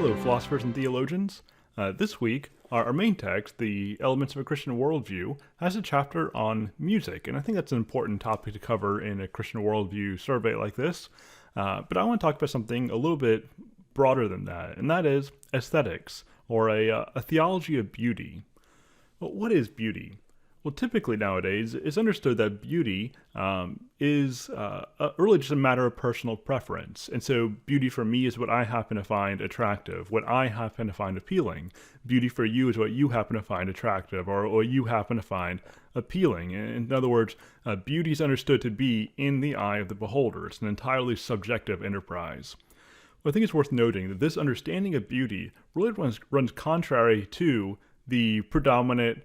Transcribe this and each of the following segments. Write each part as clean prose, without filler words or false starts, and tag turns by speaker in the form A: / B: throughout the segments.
A: Hello, philosophers and theologians. This week, our main text, The Elements of a Christian Worldview, has a chapter on music, and I think that's an important topic to cover in a Christian worldview survey like this. But I want to talk about something a little bit broader than that, and that is aesthetics, or a theology of beauty. Well, what is beauty? Well, typically nowadays, it's understood that beauty is really just a matter of personal preference. And so beauty for me is what I happen to find attractive, what I happen to find appealing. Beauty for you is what you happen to find attractive, or what you happen to find appealing. In other words, beauty is understood to be in the eye of the beholder. It's an entirely subjective enterprise. Well, I think it's worth noting that this understanding of beauty really runs contrary to the predominant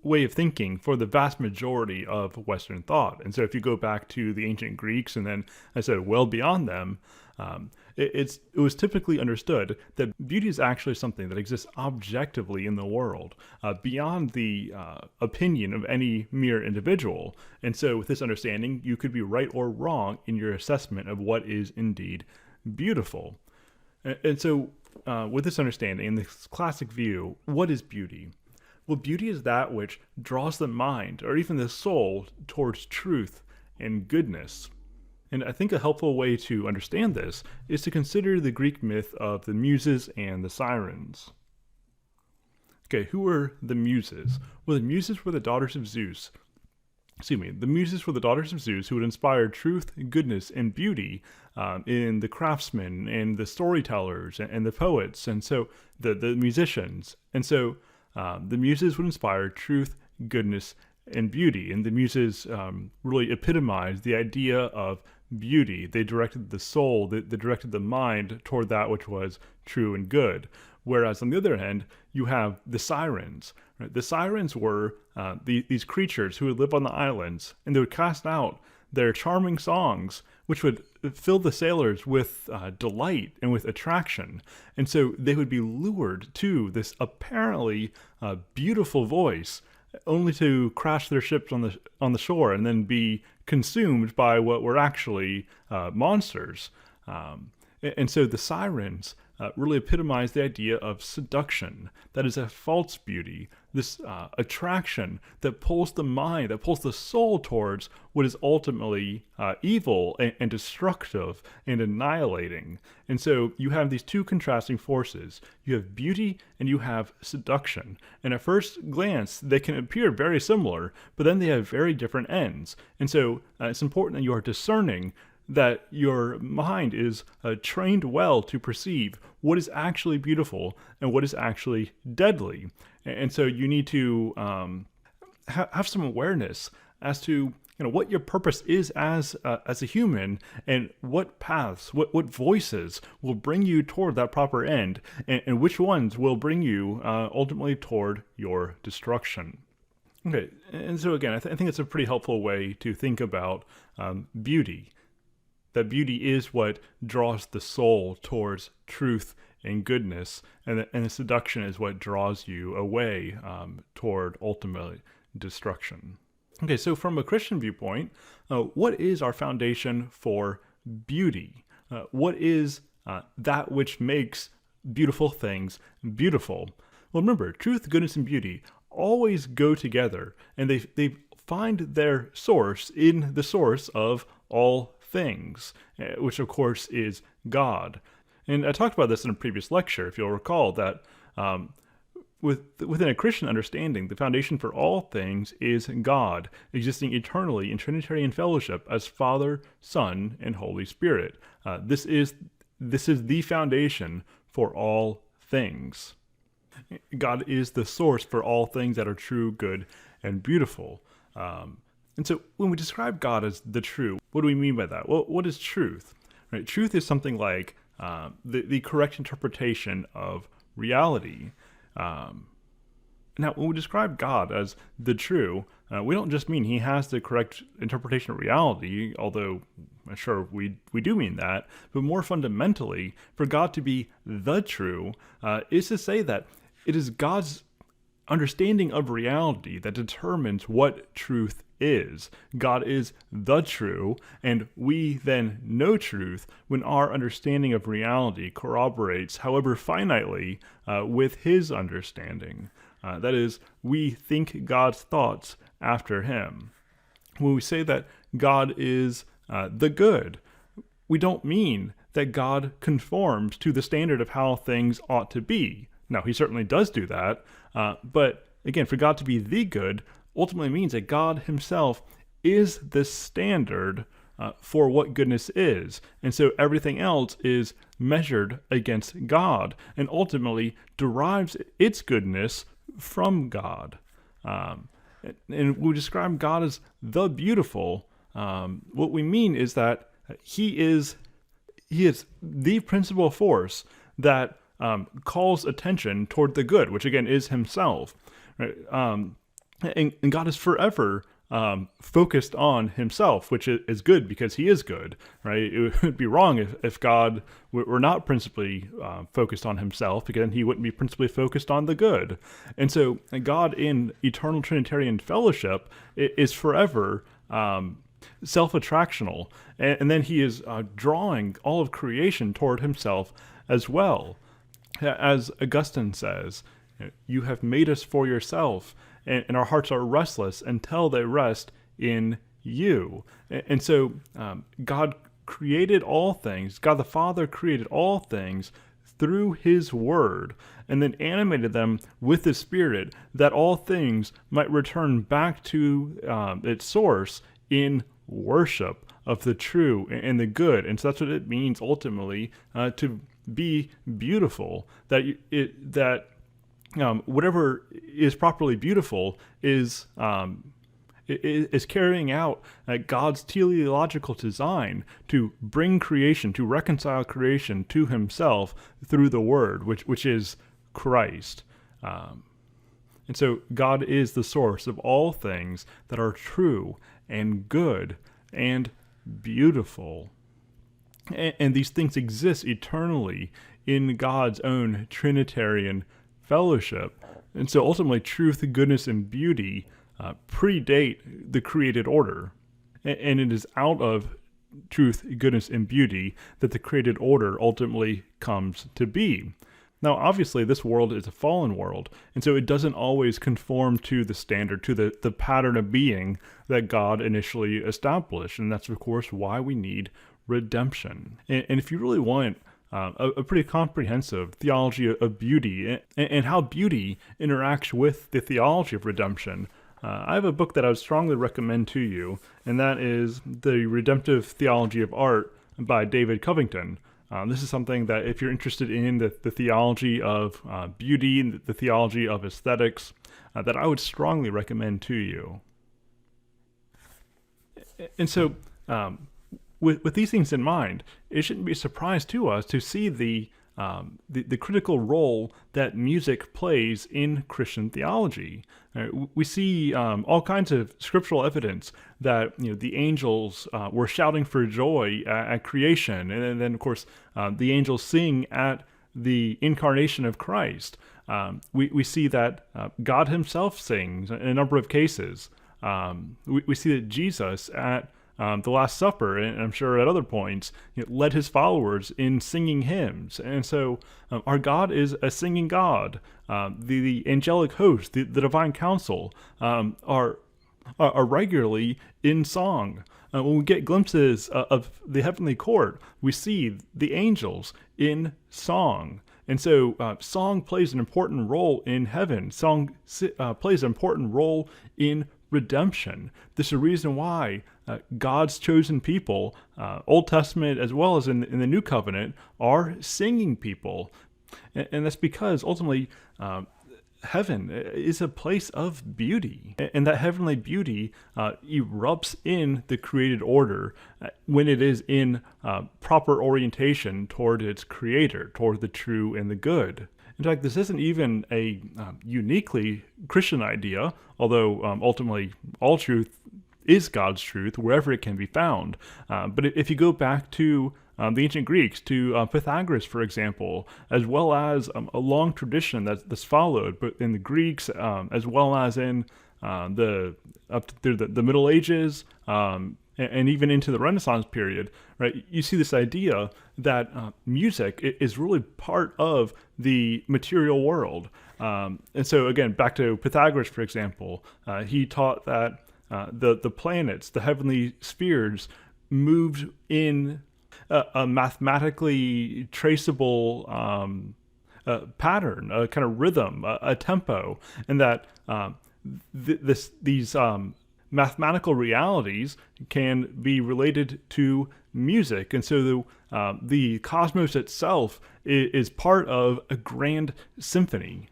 A: way of thinking for the vast majority of Western thought. And so if you go back to the ancient Greeks and then I said well beyond them, it was typically understood that beauty is actually something that exists objectively in the world, beyond the opinion of any mere individual. And so with this understanding, you could be right or wrong in your assessment of what is indeed beautiful. And so with this understanding and this classic view, what is beauty? Well, beauty is that which draws the mind, or even the soul, towards truth and goodness. And I think a helpful way to understand this is to consider the Greek myth of the muses and the sirens. Okay, who were the muses? Well, the muses were the daughters of Zeus. The muses were the daughters of Zeus who would inspire truth, goodness, and beauty in the craftsmen and the storytellers and the poets, and so the musicians. And so the muses would inspire truth, goodness, and beauty. And the muses really epitomized the idea of beauty. They directed the soul, they directed the mind toward that which was true and good. Whereas on the other hand, you have the sirens. Right? The sirens were these creatures who would live on the islands, and they would cast out their charming songs, which would fill the sailors with delight and with attraction. And so they would be lured to this apparently beautiful voice, only to crash their ships on the shore and then be consumed by what were actually monsters. And so the sirens really epitomize the idea of seduction. That is a false beauty, this attraction that pulls the mind, that pulls the soul towards what is ultimately evil and destructive and annihilating. And so you have these two contrasting forces. You have beauty and you have seduction. And at first glance, they can appear very similar, but then they have very different ends. And so it's important that you are discerning, that your mind is trained well to perceive what is actually beautiful and what is actually deadly. And so you need to have some awareness as to what your purpose is as a human, and what paths, what voices will bring you toward that proper end, and which ones will bring you ultimately toward your destruction. Okay, and so again, I think it's a pretty helpful way to think about beauty. That beauty is what draws the soul towards truth and goodness, and the seduction is what draws you away toward ultimate destruction. Okay, so from a Christian viewpoint, what is our foundation for beauty? What is that which makes beautiful things beautiful? Well, remember, truth, goodness, and beauty always go together, and they find their source in the source of all things, which of course is God. And I talked about this in a previous lecture, if you'll recall, that within a Christian understanding, the foundation for all things is God, existing eternally in Trinitarian fellowship as Father, Son, and Holy Spirit. This is the foundation for all things. God is the source for all things that are true, good, and beautiful. And so when we describe God as the true, what do we mean by that? Well, what is truth? Right? Truth is something like the correct interpretation of reality. Now, when we describe God as the true, we don't just mean he has the correct interpretation of reality, although I'm sure we do mean that, but more fundamentally, for God to be the true is to say that it is God's understanding of reality that determines what truth is. God is the true, and we then know truth when our understanding of reality corroborates, however finitely, with his understanding. That is, we think God's thoughts after him. When we say that God is the good, we don't mean that God conforms to the standard of how things ought to be. Now, he certainly does do that, but again, for God to be the good ultimately means that God himself is the standard for what goodness is. And so everything else is measured against God and ultimately derives its goodness from God. And we describe God as the beautiful. What we mean is that he is the principal force that calls attention toward the good, which again is himself. Right? And God is forever focused on himself, which is good because he is good, right? It would be wrong if God were not principally focused on himself, because then he wouldn't be principally focused on the good. And so God in eternal Trinitarian fellowship is forever self-attractional, and then he is drawing all of creation toward himself as well. As Augustine says, you have made us for yourself, and our hearts are restless until they rest in you. And so God created all things, God the Father created all things through his word, and then animated them with the Spirit, that all things might return back to its source in worship of the true and the good. And so that's what it means ultimately to be beautiful, that whatever is properly beautiful is carrying out God's teleological design to bring creation, to reconcile creation to himself through the Word, which is Christ. And so God is the source of all things that are true and good and beautiful. And these things exist eternally in God's own Trinitarian fellowship. And so ultimately, truth, goodness, and beauty predate the created order. And it is out of truth, goodness, and beauty that the created order ultimately comes to be. Now, obviously, this world is a fallen world, and so it doesn't always conform to the standard, to the pattern of being that God initially established. And that's, of course, why we need redemption. And if you really want a pretty comprehensive theology of beauty and how beauty interacts with the theology of redemption, I have a book that I would strongly recommend to you, and that is The Redemptive Theology of Art by David Covington. This is something that if you're interested in the theology of beauty and the theology of aesthetics, that I would strongly recommend to you. And so, with these things in mind, it shouldn't be a surprise to us to see the critical role that music plays in Christian theology. We see all kinds of scriptural evidence that the angels were shouting for joy at creation, and then of course the angels sing at the incarnation of Christ. We see that God himself sings in a number of cases. We see that Jesus at the Last Supper, and I'm sure at other points, led his followers in singing hymns. And so our God is a singing God. The angelic host, the divine council, are regularly in song. When we get glimpses of the heavenly court, we see the angels in song. And so song plays an important role in heaven. Song plays an important role in redemption. This is the reason why God's chosen people, Old Testament as well as in the New Covenant, are singing people. And that's because ultimately heaven is a place of beauty. And that heavenly beauty erupts in the created order when it is in proper orientation toward its creator, toward the true and the good. In fact, this isn't even a uniquely Christian idea, although ultimately all truth is God's truth wherever it can be found. But if you go back to the ancient Greeks, to Pythagoras, for example, as well as a long tradition that's followed, but in the Greeks as well as in the up through the Middle Ages, and even into the Renaissance period, right? You see this idea that music is really part of the material world. And so again, back to Pythagoras, for example, he taught that the planets, the heavenly spheres, moved in a mathematically traceable pattern, a kind of rhythm, a tempo, and that these mathematical realities can be related to music, and so the cosmos itself is part of a grand symphony.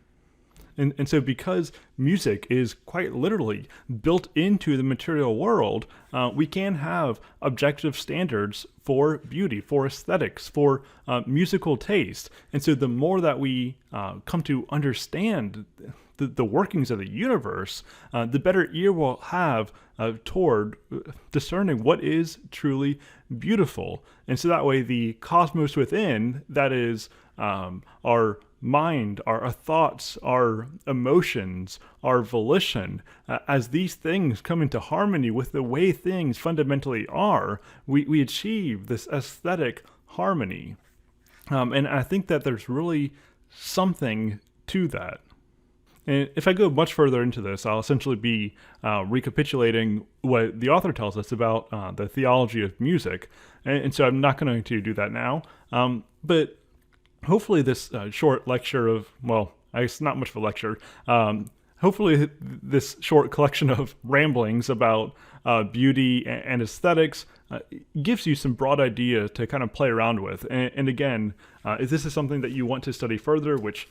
A: And so because music is quite literally built into the material world, we can have objective standards for beauty, for aesthetics, for musical taste. And so the more that we come to understand the workings of the universe, the better ear we'll have toward discerning what is truly beautiful. And so that way the cosmos within, that is our mind, our thoughts, our emotions, our volition, as these things come into harmony with the way things fundamentally are, we achieve this aesthetic harmony. And I think that there's really something to that. And if I go much further into this, I'll essentially be recapitulating what the author tells us about the theology of music. And so I'm not going to do that now. But hopefully this short lecture of, well, I guess not much of a lecture, hopefully this short collection of ramblings about beauty and aesthetics gives you some broad ideas to kind of play around with. And again, if this is something that you want to study further, which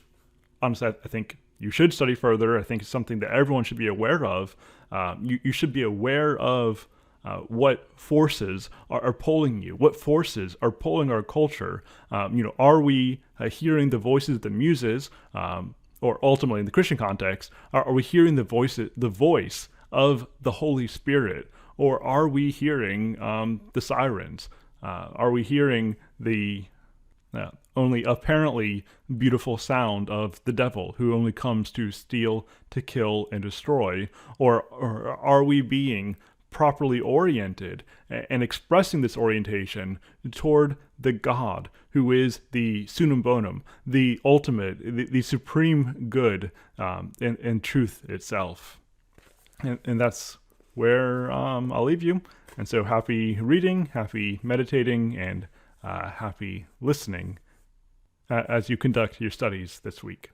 A: honestly I think you should study further, I think it's something that everyone should be aware of. You should be aware of what forces are pulling you, what forces are pulling our culture. Are we hearing the voices of the muses, or ultimately in the Christian context, are we hearing the voice of the Holy Spirit, or are we hearing the sirens? Are we hearing the only apparently beautiful sound of the devil, who only comes to steal, to kill, and destroy? Or are we being properly oriented and expressing this orientation toward the God who is the sunum bonum, the ultimate, the supreme good, and truth itself? And that's where I'll leave you. And so happy reading, happy meditating, and happy listening as you conduct your studies this week.